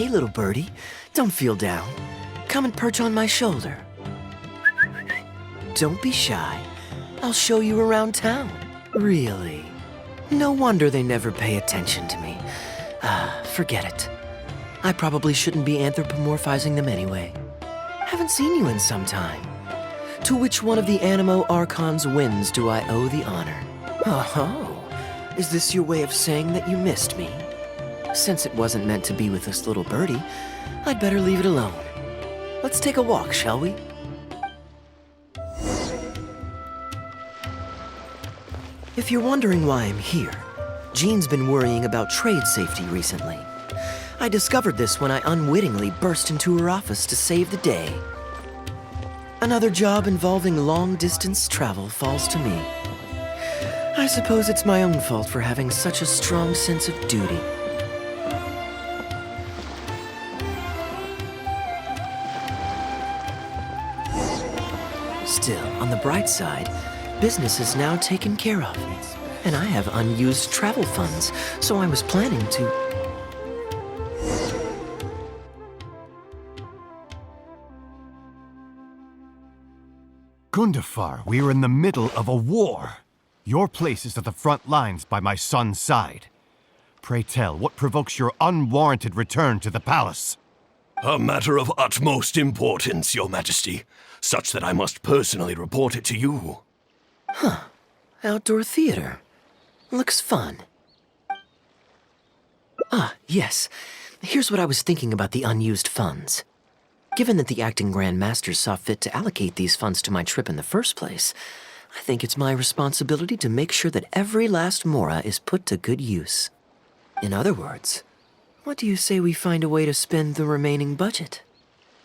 Hey, little birdie, don't feel down. Come and perch on my shoulder. Don't be shy. I'll show you around town. Really? No wonder they never pay attention to me. Forget it. I probably shouldn't be anthropomorphizing them anyway. Haven't seen you in some time. To which one of the Animo Archons wins do I owe the honor? Oh, is this your way of saying that you missed me? Since it wasn't meant to be with this little birdie, I'd better leave it alone. Let's take a walk, shall we? If you're wondering why I'm here, Jean's been worrying about trade safety recently. I discovered this when I unwittingly burst into her office to save the day. Another job involving long-distance travel falls to me. I suppose it's my own fault for having such a strong sense of duty. Still, on the bright side, business is now taken care of, and I have unused travel funds, so I was planning to... Gundafar, we are in the middle of a war. Your place is at the front lines by my son's side. Pray tell, what provokes your unwarranted return to the palace? A matter of utmost importance, Your Majesty, such that I must personally report it to you. Huh. Outdoor theater. Looks fun. Ah, yes. Here's what I was thinking about the unused funds. Given that the acting Grand Master saw fit to allocate these funds to my trip in the first place, I think it's my responsibility to make sure that every last mora is put to good use. In other words, what do you say we find a way to spend the remaining budget?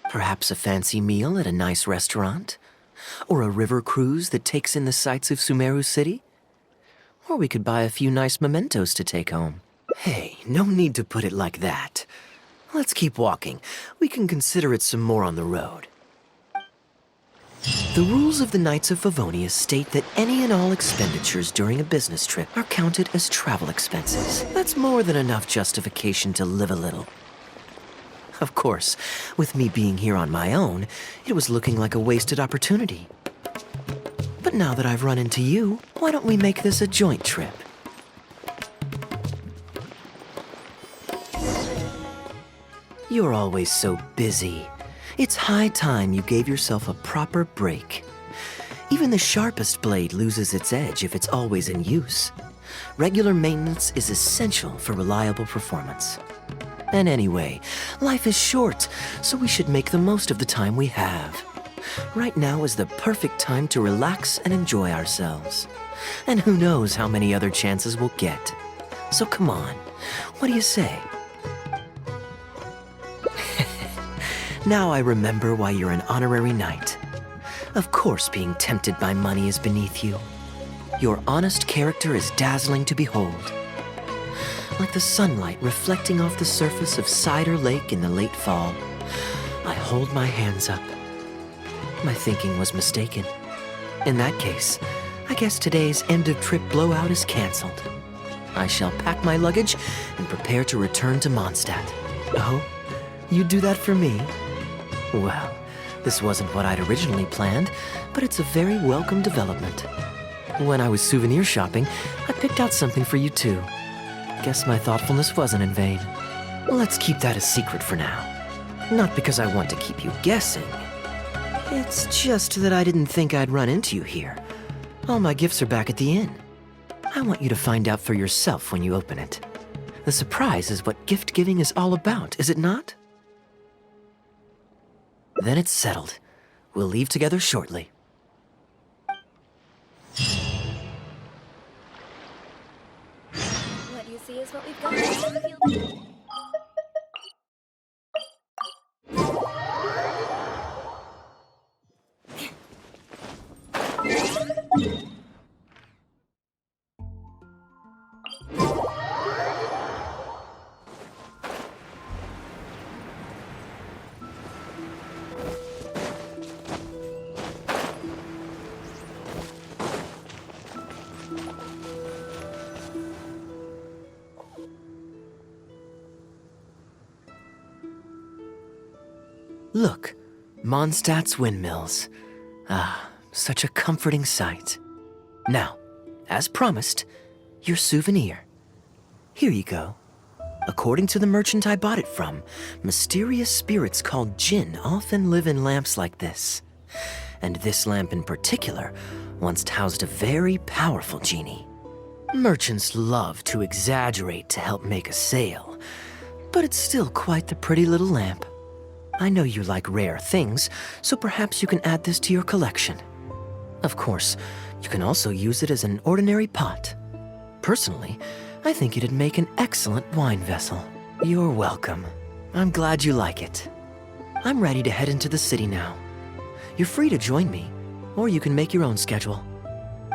Perhaps a fancy meal at a nice restaurant? Or a river cruise that takes in the sights of Sumeru City? Or we could buy a few nice mementos to take home. Hey, no need to put it like that. Let's keep walking. We can consider it some more on the road. The rules of the Knights of Favonius state that any and all expenditures during a business trip are counted as travel expenses. That's more than enough justification to live a little. Of course, with me being here on my own, it was looking like a wasted opportunity. But now that I've run into you, why don't we make this a joint trip? You're always so busy. It's high time you gave yourself a proper break. Even the sharpest blade loses its edge if it's always in use. Regular maintenance is essential for reliable performance. And anyway, life is short, so we should make the most of the time we have. Right now is the perfect time to relax and enjoy ourselves. And who knows how many other chances we'll get. So come on, what do you say? Now I remember why you're an honorary knight. Of course being tempted by money is beneath you. Your honest character is dazzling to behold. Like the sunlight reflecting off the surface of Cider Lake in the late fall, I hold my hands up. My thinking was mistaken. In that case, I guess today's end-of-trip blowout is canceled. I shall pack my luggage and prepare to return to Mondstadt. Oh, you'd do that for me? Well, this wasn't what I'd originally planned, but it's a very welcome development. When I was souvenir shopping, I picked out something for you too. Guess my thoughtfulness wasn't in vain. Let's keep that a secret for now. Not because I want to keep you guessing, It's just that I didn't think I'd run into you here. All my gifts are back at the inn. I want you to find out for yourself when you open it. The surprise is what gift giving is all about, is it not? Then it's settled. We'll leave together shortly. What you see is what we've got. Look, Mondstadt's windmills. Ah, such a comforting sight. Now, as promised, your souvenir. Here you go. According to the merchant I bought it from, mysterious spirits called Jinn often live in lamps like this. And this lamp in particular once housed a very powerful genie. Merchants love to exaggerate to help make a sale, but it's still quite the pretty little lamp. I know you like rare things, so perhaps you can add this to your collection. Of course, you can also use it as an ordinary pot. Personally, I think it'd make an excellent wine vessel. You're welcome. I'm glad you like it. I'm ready to head into the city now. You're free to join me, or you can make your own schedule.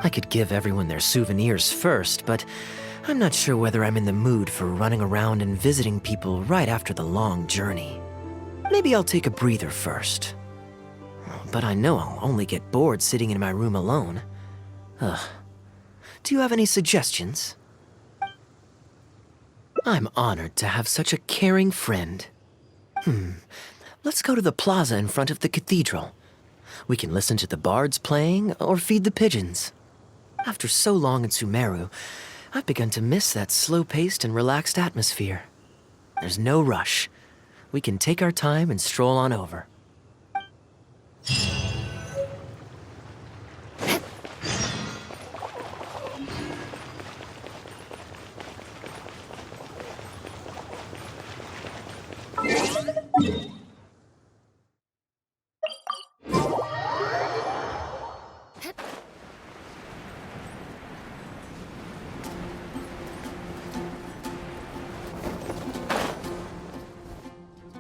I could give everyone their souvenirs first, but I'm not sure whether I'm in the mood for running around and visiting people right after the long journey. Maybe I'll take a breather first. But I know I'll only get bored sitting in my room alone. Ugh. Do you have any suggestions? I'm honored to have such a caring friend. Let's go to the plaza in front of the cathedral. We can listen to the bards playing or feed the pigeons. After so long in Sumeru, I've begun to miss that slow-paced and relaxed atmosphere. There's no rush. We can take our time and stroll on over.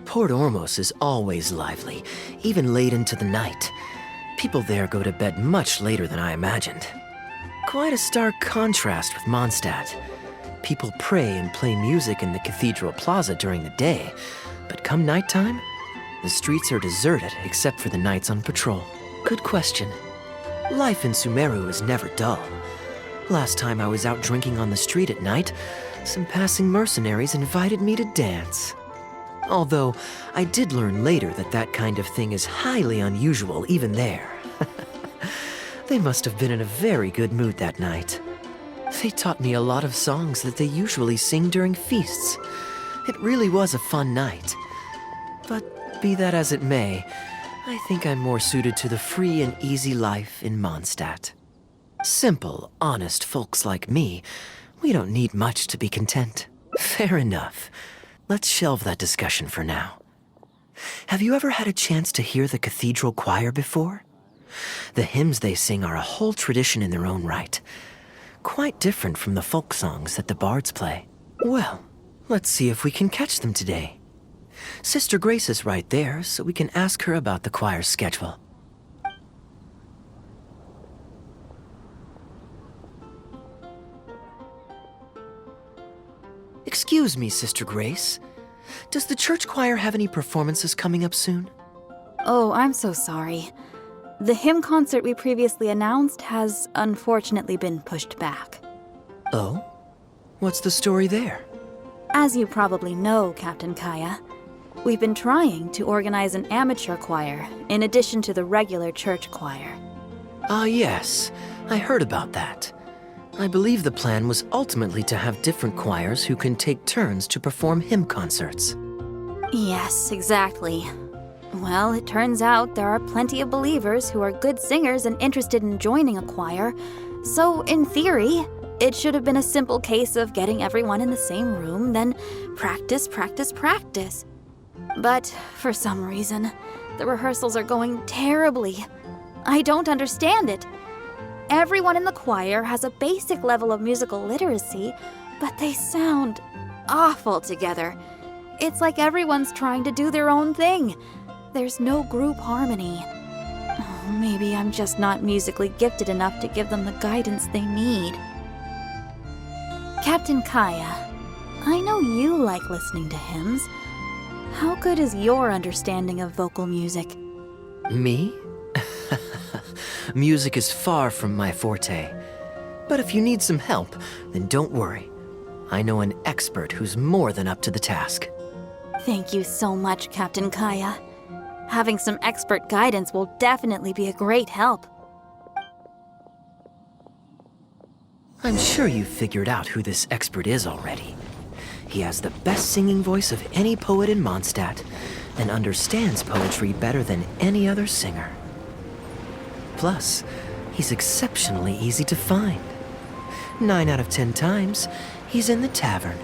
Port Ormos is always lively, even late into the night. People there go to bed much later than I imagined. Quite a stark contrast with Mondstadt. People pray and play music in the cathedral plaza during the day, but come nighttime, the streets are deserted except for the knights on patrol. Good question. Life in Sumeru is never dull. Last time I was out drinking on the street at night, some passing mercenaries invited me to dance. Although, I did learn later that that kind of thing is highly unusual even there. They must have been in a very good mood that night. They taught me a lot of songs that they usually sing during feasts. It really was a fun night. But be that as it may, I think I'm more suited to the free and easy life in Mondstadt. Simple, honest folks like me, we don't need much to be content. Fair enough. Let's shelve that discussion for now. Have you ever had a chance to hear the cathedral choir before? The hymns they sing are a whole tradition in their own right. Quite different from the folk songs that the bards play. Well, let's see if we can catch them today. Sister Grace is right there, so we can ask her about the choir's schedule. Excuse me, Sister Grace. Does the church choir have any performances coming up soon? Oh, I'm so sorry. The hymn concert we previously announced has unfortunately been pushed back. Oh? What's the story there? As you probably know, Captain Kaeya, we've been trying to organize an amateur choir in addition to the regular church choir. Ah, yes. I heard about that. I believe the plan was ultimately to have different choirs who can take turns to perform hymn concerts. Yes, exactly. Well, it turns out there are plenty of believers who are good singers and interested in joining a choir. So, in theory, it should have been a simple case of getting everyone in the same room, then practice, practice, practice. But for some reason, the rehearsals are going terribly. I don't understand it. Everyone in the choir has a basic level of musical literacy, but they sound awful together. It's like everyone's trying to do their own thing. There's no group harmony. Oh, maybe I'm just not musically gifted enough to give them the guidance they need. Captain Kaeya, I know you like listening to hymns. How good is your understanding of vocal music? Me? Music is far from my forte. But if you need some help, then don't worry. I know an expert who's more than up to the task. Thank you so much, Captain Kaeya. Having some expert guidance will definitely be a great help. I'm sure you've figured out who this expert is already. He has the best singing voice of any poet in Mondstadt, and understands poetry better than any other singer. Plus, he's exceptionally easy to find. 9 out of 10 times, he's in the tavern.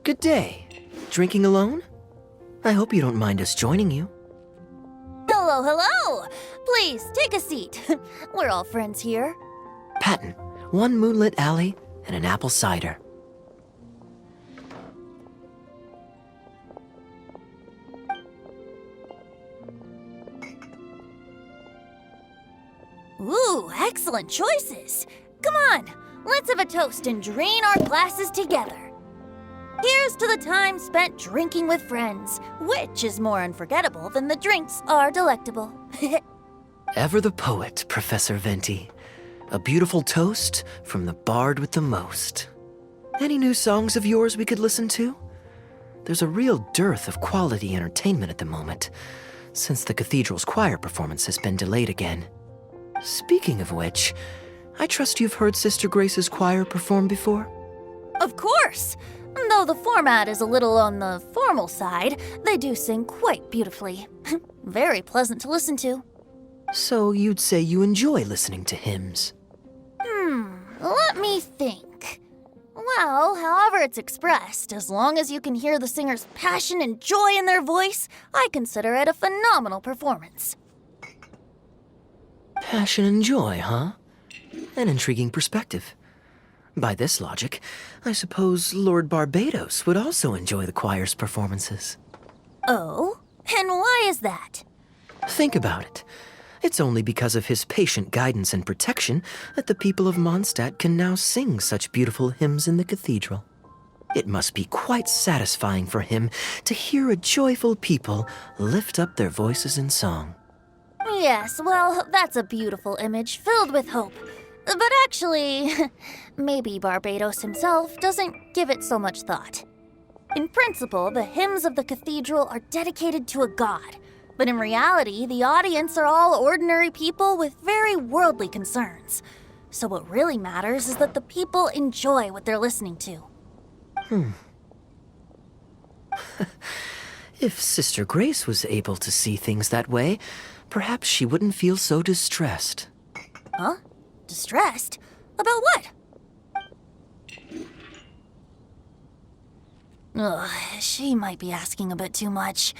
Good day. Drinking alone? I hope you don't mind us joining you. Hello, hello! Please, take a seat. We're all friends here. Patton, 1 moonlit alley and an apple cider. Ooh, excellent choices. Come on, let's have a toast and drain our glasses together. Here's to the time spent drinking with friends, which is more unforgettable than the drinks are delectable. Ever the poet, Professor Venti. A beautiful toast from the bard with the most. Any new songs of yours we could listen to? There's a real dearth of quality entertainment at the moment, since the cathedral's choir performance has been delayed again. Speaking of which, I trust you've heard Sister Grace's choir perform before? Of course! Though the format is a little on the formal side, they do sing quite beautifully. Very pleasant to listen to. So you'd say you enjoy listening to hymns? Let me think. Well, however it's expressed, as long as you can hear the singer's passion and joy in their voice, I consider it a phenomenal performance. Passion and joy, huh? An intriguing perspective. By this logic, I suppose Lord Barbados would also enjoy the choir's performances. Oh? And why is that? Think about it. It's only because of his patient guidance and protection that the people of Mondstadt can now sing such beautiful hymns in the cathedral. It must be quite satisfying for him to hear a joyful people lift up their voices in song. Yes, well, that's a beautiful image filled with hope. But actually, maybe Barbados himself doesn't give it so much thought. In principle, the hymns of the cathedral are dedicated to a god, but in reality, the audience are all ordinary people with very worldly concerns. So what really matters is that the people enjoy what they're listening to. If Sister Grace was able to see things that way, perhaps she wouldn't feel so distressed. Huh? Distressed? About what? Ugh, she might be asking a bit too much.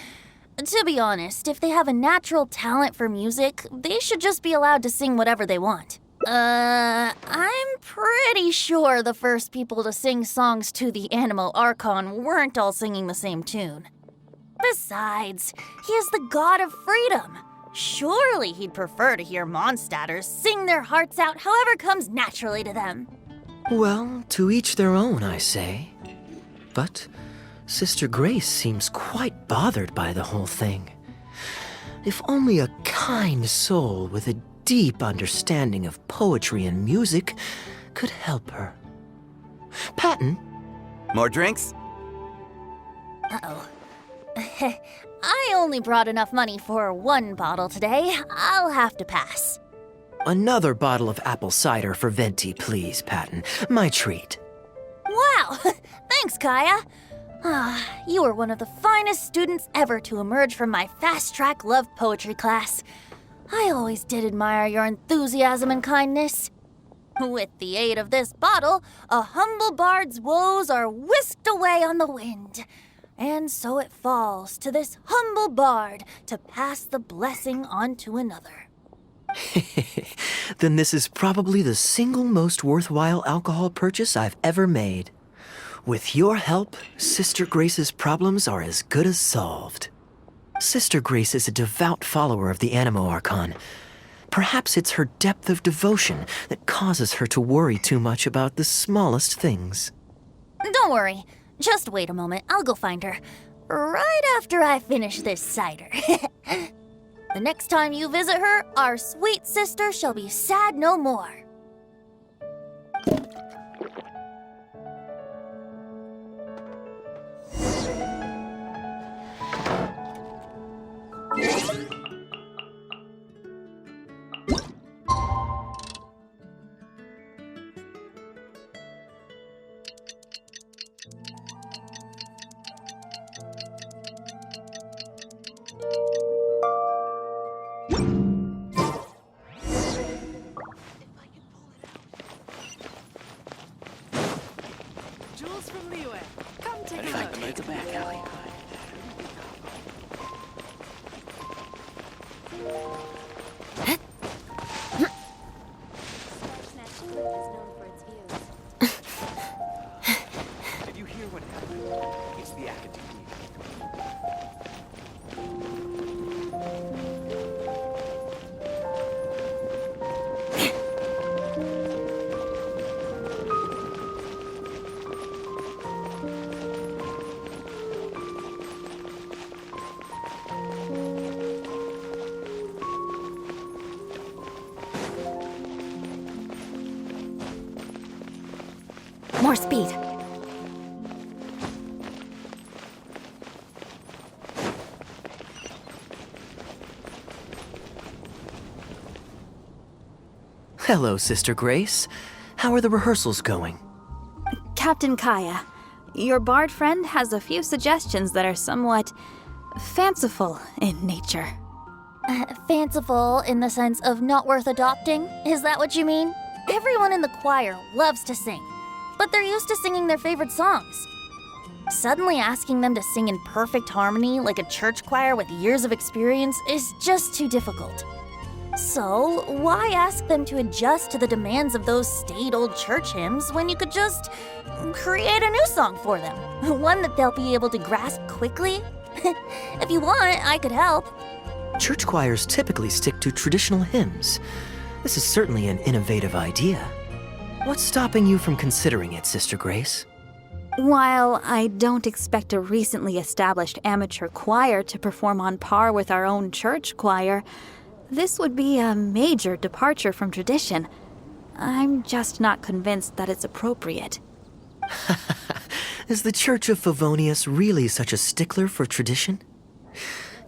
To be honest, if they have a natural talent for music, they should just be allowed to sing whatever they want. I'm pretty sure the first people to sing songs to the Animo Archon weren't all singing the same tune. Besides, he is the god of freedom. Surely he'd prefer to hear Mondstadters sing their hearts out however comes naturally to them. Well, to each their own, I say. But Sister Grace seems quite bothered by the whole thing. If only a kind soul with a deep understanding of poetry and music could help her. Patton? More drinks? Uh-oh. I only brought enough money for one bottle today. I'll have to pass. Another bottle of apple cider for Venti, please, Patton. My treat. Wow! Thanks, Kaeya. You were one of the finest students ever to emerge from my fast-track love poetry class. I always did admire your enthusiasm and kindness. With the aid of this bottle, a humble bard's woes are whisked away on the wind. And so it falls to this humble bard to pass the blessing on to another. Then this is probably the single most worthwhile alcohol purchase I've ever made. With your help, Sister Grace's problems are as good as solved. Sister Grace is a devout follower of the Animo Archon. Perhaps it's her depth of devotion that causes her to worry too much about the smallest things. Don't worry. Just wait a moment. I'll go find her. Right after I finish this cider. The next time you visit her, our sweet sister shall be sad no more. Jules from Liyue, come take a look. It's a back alley. Did you hear what happened? It's the academia. More speed. Hello, Sister Grace. How are the rehearsals going? Captain Kaeya, your bard friend has a few suggestions that are somewhat fanciful in nature. Fanciful in the sense of not worth adopting? Is that what you mean? Everyone in the choir loves to sing, but they're used to singing their favorite songs. Suddenly asking them to sing in perfect harmony like a church choir with years of experience is just too difficult. So, why ask them to adjust to the demands of those staid old church hymns when you could just create a new song for them? One that they'll be able to grasp quickly? If you want, I could help. Church choirs typically stick to traditional hymns. This is certainly an innovative idea. What's stopping you from considering it, Sister Grace? While I don't expect a recently established amateur choir to perform on par with our own church choir, this would be a major departure from tradition. I'm just not convinced that it's appropriate. Is the Church of Favonius really such a stickler for tradition?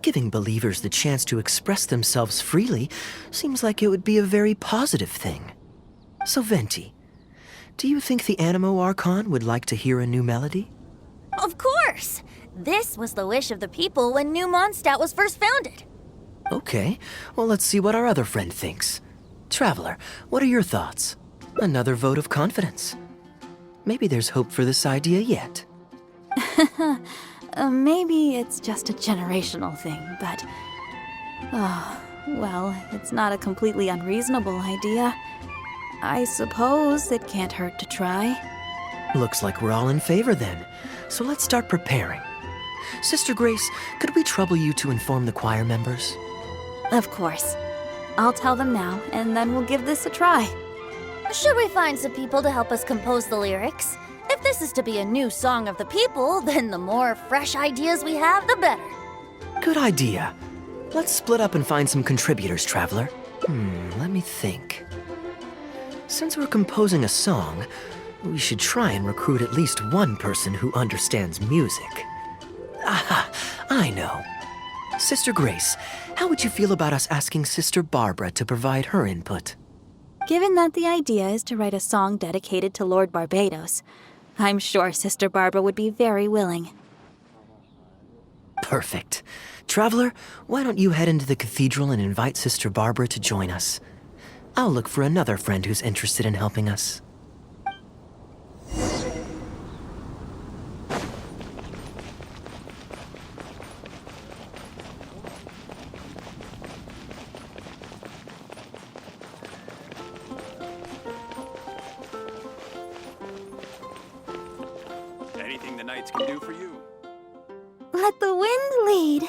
Giving believers the chance to express themselves freely seems like it would be a very positive thing. So, Venti, do you think the Animo Archon would like to hear a new melody? Of course! This was the wish of the people when New Mondstadt was first founded. Okay, well, let's see what our other friend thinks. Traveler, what are your thoughts? Another vote of confidence. Maybe there's hope for this idea yet. Maybe it's just a generational thing, but... Oh, well, it's not a completely unreasonable idea. I suppose it can't hurt to try. Looks like we're all in favor then, so let's start preparing. Sister Grace, could we trouble you to inform the choir members? Of course. I'll tell them now, and then we'll give this a try. Should we find some people to help us compose the lyrics? If this is to be a new song of the people, then the more fresh ideas we have, the better. Good idea. Let's split up and find some contributors, Traveler. Let me think. Since we're composing a song, we should try and recruit at least one person who understands music. Aha! I know. Sister Grace, how would you feel about us asking Sister Barbara to provide her input? Given that the idea is to write a song dedicated to Lord Barbados, I'm sure Sister Barbara would be very willing. Perfect. Traveler, why don't you head into the cathedral and invite Sister Barbara to join us? I'll look for another friend who's interested in helping us. Anything the knights can do for you. Let the wind lead.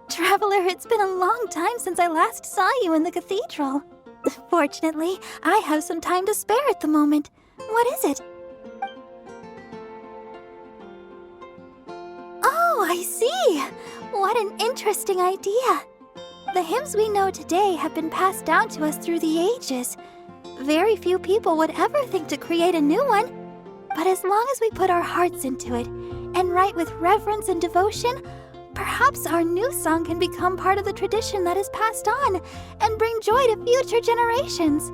Traveler, it's been a long time since I last saw you in the cathedral. Fortunately, I have some time to spare at the moment. What is it? Oh, I see. What an interesting idea. The hymns we know today have been passed down to us through the ages. Very few people would ever think to create a new one. But as long as we put our hearts into it and write with reverence and devotion, perhaps our new song can become part of the tradition that is passed on and bring joy to future generations.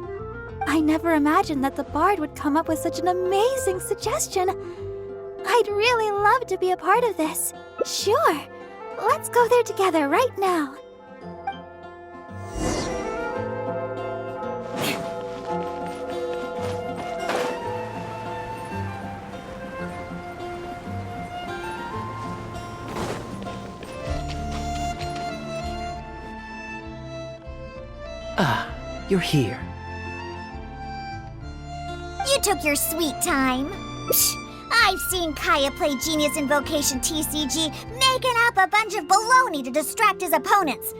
I never imagined that the bard would come up with such an amazing suggestion. I'd really love to be a part of this. Sure. Let's go there together right now. Ah, you're here. You took your sweet time. Psh, I've seen Kaeya play Genius Invocation TCG, making up a bunch of baloney to distract his opponents.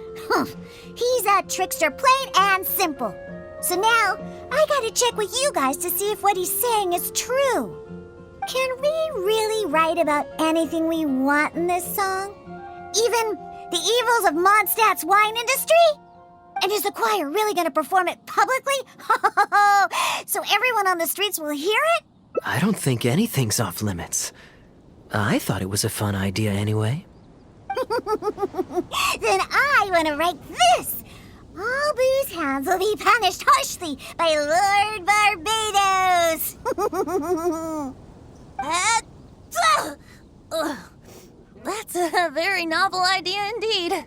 He's a trickster plain and simple. So now, I gotta check with you guys to see if what he's saying is true. Can we really write about anything we want in this song? Even the evils of Mondstadt's wine industry? And is the choir really going to perform it publicly? So everyone on the streets will hear it? I don't think anything's off limits. I thought it was a fun idea anyway. Then I want to write this. All booze hounds will be punished harshly by Lord Barbados. That's a very novel idea indeed.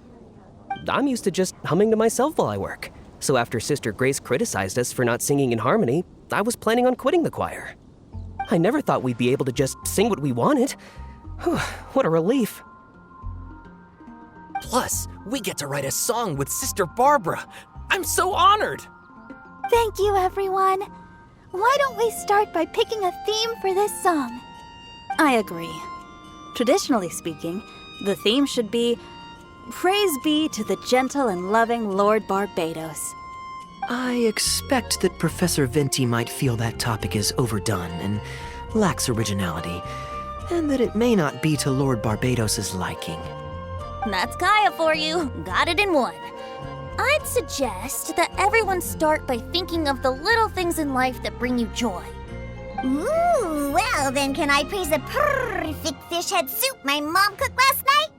I'm used to just humming to myself while I work. So after Sister Grace criticized us for not singing in harmony, I was planning on quitting the choir. I never thought we'd be able to just sing what we wanted. What a relief. Plus, we get to write a song with Sister Barbara. I'm so honored! Thank you, everyone. Why don't we start by picking a theme for this song? I agree. Traditionally speaking, the theme should be Praise be to the gentle and loving Lord Barbados. I expect that Professor Venti might feel that topic is overdone and lacks originality, and that it may not be to Lord Barbados's liking. That's Kaeya for you. Got it in one. I'd suggest that everyone start by thinking of the little things in life that bring you joy. Ooh, well then can I praise the perfect fish head soup my mom cooked last night?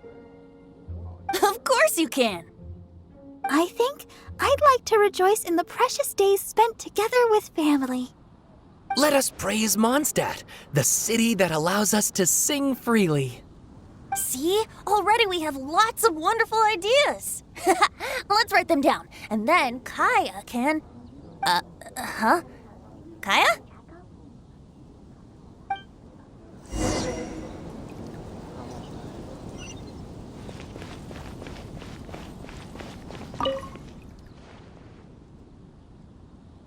Of course you can. I think I'd like to rejoice in the precious days spent together with family. Let us praise Mondstadt, the city that allows us to sing freely. See? Already we have lots of wonderful ideas. Let's write them down, and then Kaeya can... Kaeya?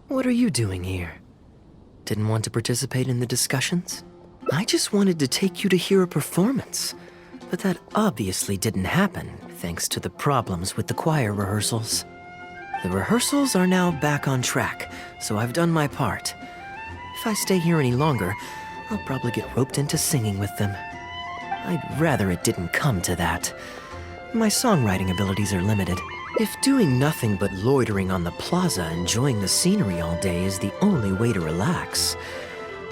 What are you doing here? Didn't want to participate in the discussions? I just wanted to take you to hear a performance. But that obviously didn't happen, thanks to the problems with the choir rehearsals. The rehearsals are now back on track, so I've done my part. If I stay here any longer, I'll probably get roped into singing with them. I'd rather it didn't come to that. My songwriting abilities are limited. If doing nothing but loitering on the plaza enjoying the scenery all day is the only way to relax,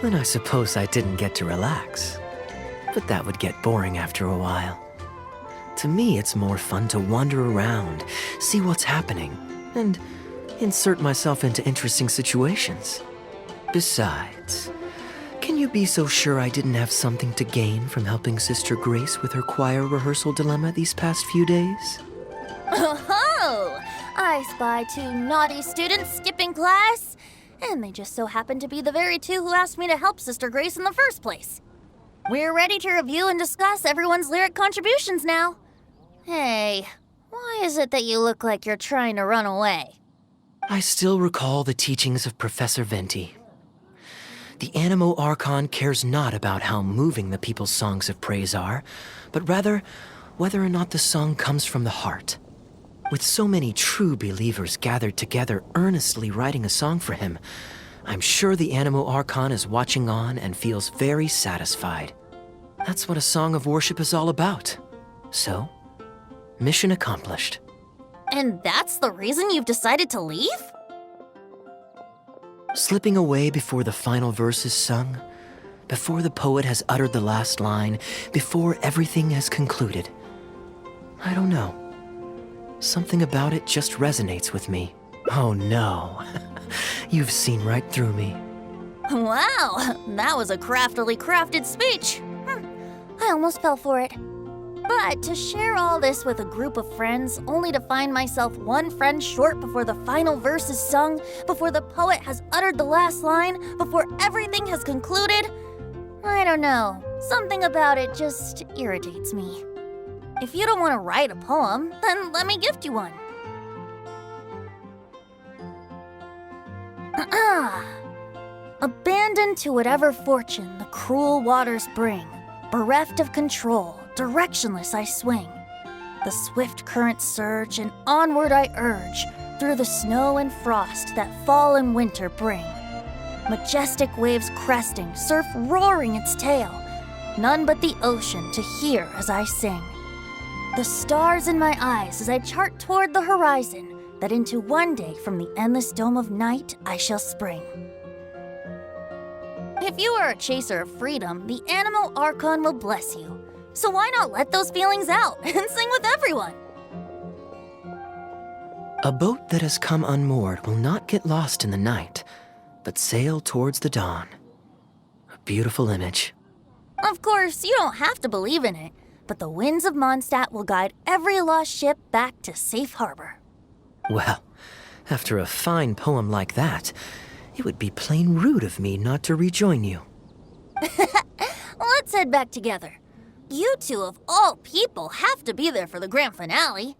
then I suppose I didn't get to relax. But that would get boring after a while. To me, it's more fun to wander around, see what's happening, and insert myself into interesting situations. Besides, can you be so sure I didn't have something to gain from helping Sister Grace with her choir rehearsal dilemma these past few days? Oh, I spy 2 naughty students skipping class, and they just so happen to be the very 2 who asked me to help Sister Grace in the first place. We're ready to review and discuss everyone's lyric contributions now. Hey, why is it that you look like you're trying to run away? I still recall the teachings of Professor Venti. The Animo Archon cares not about how moving the people's songs of praise are, but rather whether or not the song comes from the heart. With so many true believers gathered together earnestly writing a song for him, I'm sure the Animo Archon is watching on and feels very satisfied. That's what a song of worship is all about. So, mission accomplished. And that's the reason you've decided to leave? Slipping away before the final verse is sung, before the poet has uttered the last line, before everything has concluded. I don't know. Something about it just resonates with me. Oh no, you've seen right through me. Wow, that was a craftily crafted speech. I almost fell for it. But to share all this with a group of friends, only to find myself one friend short before the final verse is sung, before the poet has uttered the last line, before everything has concluded, I don't know. Something about it just irritates me. If you don't want to write a poem, then let me gift you one. Abandoned to whatever fortune the cruel waters bring, bereft of control, directionless I swing. The swift currents surge, and onward I urge, through the snow and frost that fall and winter bring. Majestic waves cresting, surf roaring its tail, none but the ocean to hear as I sing. The stars in my eyes as I chart toward the horizon, that into one day from the endless dome of night I shall spring. If you are a chaser of freedom, the Animo Archon will bless you. So why not let those feelings out and sing with everyone? A boat that has come unmoored will not get lost in the night, but sail towards the dawn. A beautiful image. Of course, you don't have to believe in it, but the winds of Mondstadt will guide every lost ship back to safe harbor. Well, after a fine poem like that, it would be plain rude of me not to rejoin you. Let's head back together. You 2 of all people have to be there for the grand finale.